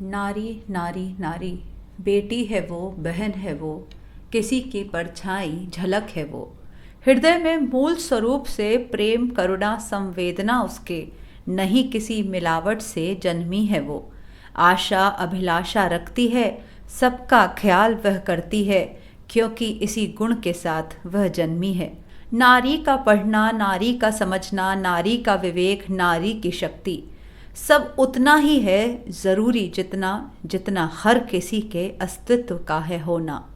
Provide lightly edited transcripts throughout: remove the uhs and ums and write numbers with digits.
नारी नारी नारी, बेटी है वो, बहन है वो, किसी की परछाई झलक है वो। हृदय में मूल स्वरूप से प्रेम करुणा संवेदना उसके, नहीं किसी मिलावट से जन्मी है वो। आशा अभिलाषा रखती है, सबका ख्याल वह करती है, क्योंकि इसी गुण के साथ वह जन्मी है। नारी का पढ़ना, नारी का समझना, नारी का विवेक, नारी की शक्ति, सब उतना ही है ज़रूरी जितना जितना हर किसी के अस्तित्व का है होना।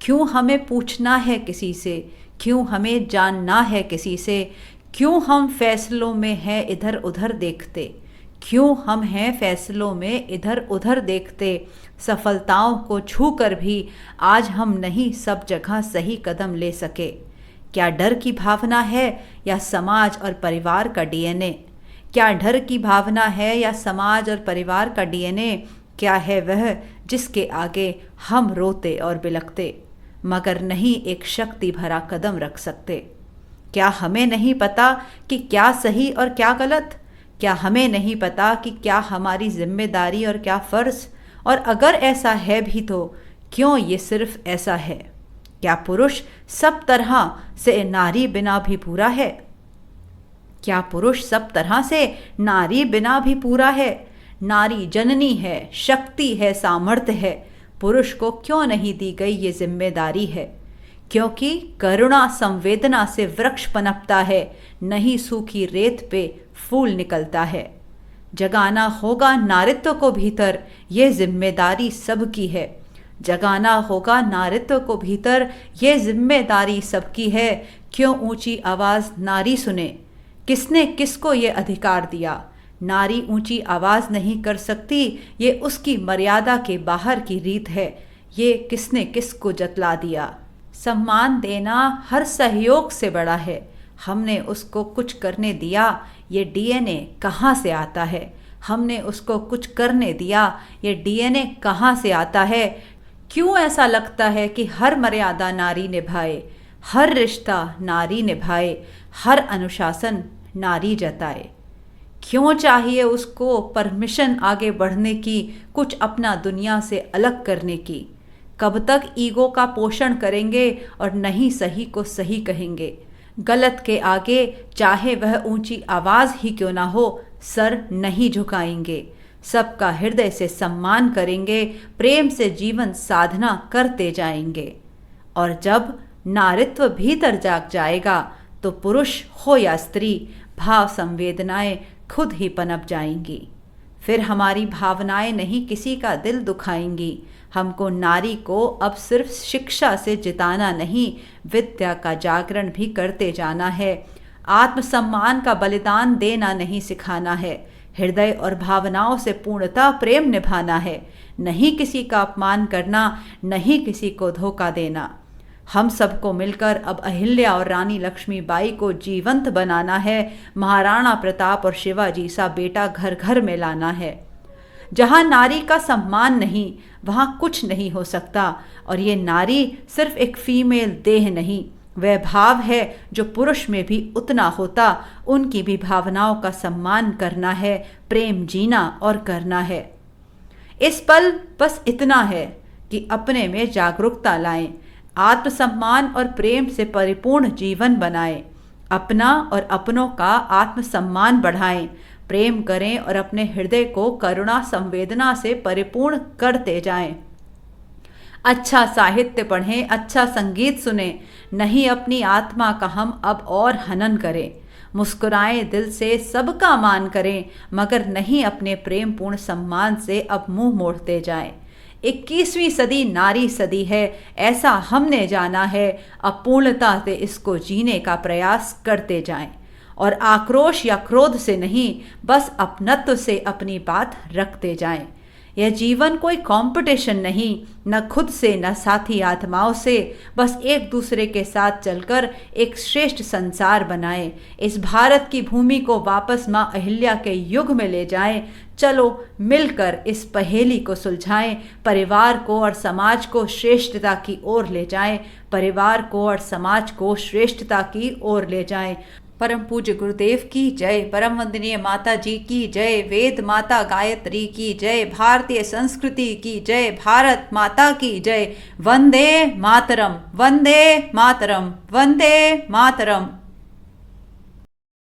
क्यों हमें पूछना है किसी से, क्यों हमें जानना है किसी से, क्यों हम फैसलों में हैं इधर उधर देखते, क्यों हम हैं फैसलों में इधर उधर देखते। सफलताओं को छू कर भी आज हम नहीं सब जगह सही कदम ले सके। क्या डर की भावना है या समाज और परिवार का डीएनए? क्या डर की भावना है या समाज और परिवार का डीएनए? क्या है वह जिसके आगे हम रोते और बिलखते मगर नहीं एक शक्ति भरा कदम रख सकते? क्या हमें नहीं पता कि क्या सही और क्या गलत? क्या हमें नहीं पता कि क्या हमारी जिम्मेदारी और क्या फ़र्ज़? और अगर ऐसा है भी तो क्यों ये सिर्फ ऐसा है? क्या पुरुष सब तरह से नारी बिना भी पूरा है? क्या पुरुष सब तरह से नारी बिना भी पूरा है? नारी जननी है, शक्ति है, सामर्थ्य है। पुरुष को क्यों नहीं दी गई ये जिम्मेदारी है? क्योंकि करुणा संवेदना से वृक्ष पनपता है, नहीं सूखी रेत पे फूल निकलता है। जगाना होगा नारित्व को भीतर, ये जिम्मेदारी सबकी है। जगाना होगा नारित्व को भीतर, ये जिम्मेदारी सबकी है। क्यों ऊंची आवाज़ नारी सुने? किसने किसको ये अधिकार दिया? नारी ऊंची आवाज़ नहीं कर सकती, ये उसकी मर्यादा के बाहर की रीत है। ये किसने किसको जतला दिया? सम्मान देना हर सहयोग से बड़ा है। हमने उसको कुछ करने दिया, ये डीएनए कहाँ से आता है? हमने उसको कुछ करने दिया, ये डीएनए कहाँ से आता है? क्यों ऐसा लगता है कि हर मर्यादा नारी निभाए, हर रिश्ता नारी निभाए, हर अनुशासन नारी जताए? क्यों चाहिए उसको परमिशन आगे बढ़ने की, कुछ अपना दुनिया से अलग करने की? कब तक ईगो का पोषण करेंगे और नहीं सही को सही कहेंगे? गलत के आगे चाहे वह ऊंची आवाज़ ही क्यों ना हो, सर नहीं झुकाएंगे। सबका हृदय से सम्मान करेंगे, प्रेम से जीवन साधना करते जाएंगे। और जब नारित्व भीतर जाग जाएगा तो पुरुष हो या स्त्री, भाव संवेदनाएं खुद ही पनप जाएंगी। फिर हमारी भावनाएं नहीं किसी का दिल दुखाएंगी। हमको नारी को अब सिर्फ शिक्षा से जिताना नहीं, विद्या का जागरण भी करते जाना है। आत्मसम्मान का बलिदान देना नहीं सिखाना है, हृदय और भावनाओं से पूर्णतः प्रेम निभाना है। नहीं किसी का अपमान करना, नहीं किसी को धोखा देना। हम सबको मिलकर अब अहिल्या और रानी लक्ष्मीबाई को जीवंत बनाना है। महाराणा प्रताप और शिवाजी सा बेटा घर घर में लाना है। जहाँ नारी का सम्मान नहीं, वहाँ कुछ नहीं हो सकता। और ये नारी सिर्फ एक फीमेल देह नहीं, वह भाव है जो पुरुष में भी उतना होता। उनकी भी भावनाओं का सम्मान करना है, प्रेम जीना और करना है। इस पल बस इतना है कि अपने में जागरूकता लाएं, आत्मसम्मान और प्रेम से परिपूर्ण जीवन बनाएं, अपना और अपनों का आत्मसम्मान बढ़ाएं, प्रेम करें और अपने हृदय को करुणा संवेदना से परिपूर्ण करते जाएं। अच्छा साहित्य पढ़ें, अच्छा संगीत सुने, नहीं अपनी आत्मा का हम अब और हनन करें। मुस्कुराएं दिल से, सबका मान करें, मगर नहीं अपने प्रेमपूर्ण सम्मान से अब मुंह मोड़ते जाएं। 21वीं सदी नारी सदी है, ऐसा हमने जाना है। अपूर्णता से इसको जीने का प्रयास करते जाएं और आक्रोश या क्रोध से नहीं, बस अपनत्व से अपनी बात रखते जाएं। यह जीवन कोई कंपटीशन नहीं, न खुद से न साथी आत्माओं से, बस एक दूसरे के साथ चलकर एक श्रेष्ठ संसार बनाएं। इस भारत की भूमि को वापस माँ अहिल्या के युग में ले जाएं। चलो मिलकर इस पहेली को सुलझाएं, परिवार को और समाज को श्रेष्ठता की ओर ले जाएं, परिवार को और समाज को श्रेष्ठता की ओर ले जाएं। परम पूज्य गुरुदेव की जय, परम वंदनीय माता जी की जय, वेद माता गायत्री की जय, भारतीय संस्कृति की जय, भारत माता की जय। वंदे मातरम, वंदे मातरम, वंदे मातरम।